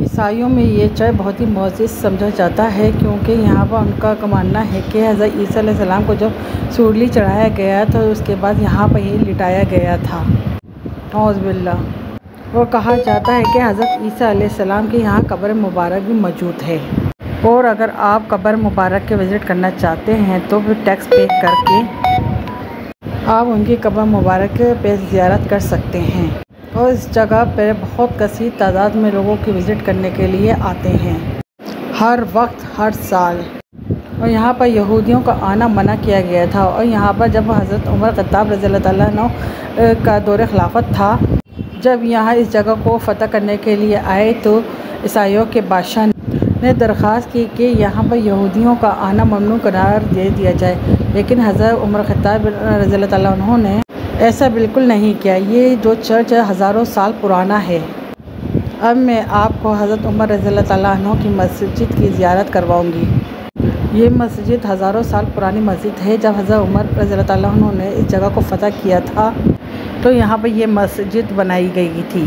ईसाइयों में ये चर्च बहुत ही मुअज़्ज़ज़ समझा जाता है, क्योंकि यहाँ पर उनका मानना है कि हज़रत ईसा अलैहिस्सलाम को जब सूली चढ़ाया गया तो उसके बाद यहाँ पर ही लिटाया गया था। औज़ बिल्लाह। और कहा जाता है कि हज़रत ईसा अलैहिस्सलाम की यहाँ कब्र मुबारक भी मौजूद है। और अगर आप कब्र मुबारक के विज़िट करना चाहते हैं तो फिर टैक्स पे करके आप उनकी कब्र मुबारक पे ज़ियारत कर सकते हैं। और इस जगह पर बहुत कसीर तादाद में लोगों की विज़िट करने के लिए आते हैं, हर वक्त, हर साल। और यहाँ पर यहूदियों का आना मना किया गया था। और यहाँ पर जब हज़रत उमर ख़त्ताब रज़ियल्लाहु ताला अन्हु का दौर खिलाफत था, जब यहाँ इस जगह को फ़तह करने के लिए आए तो ईसाइयों के बादशाह ने दरख्वास्त की कि यहाँ पर यहूदियों का आना ममनू करार दे दिया जाए, लेकिन हज़रत उमर ख़त्ताब रज़ियल्लाहु ताला अन्हु ने ऐसा बिल्कुल नहीं किया। ये जो चर्च है हज़ारों साल पुराना है। अब मैं आपको हज़रत उमर रज़ियल्लाहु ताला अन्हु की मस्जिद की ज़ियारत करवाऊँगी। ये मस्जिद हज़ारों साल पुरानी मस्जिद है। जब हज़रत उमर रज़ियल्लाहु ताला अन्हु ने इस जगह को फ़तह किया था तो यहाँ पर ये मस्जिद बनाई गई थी।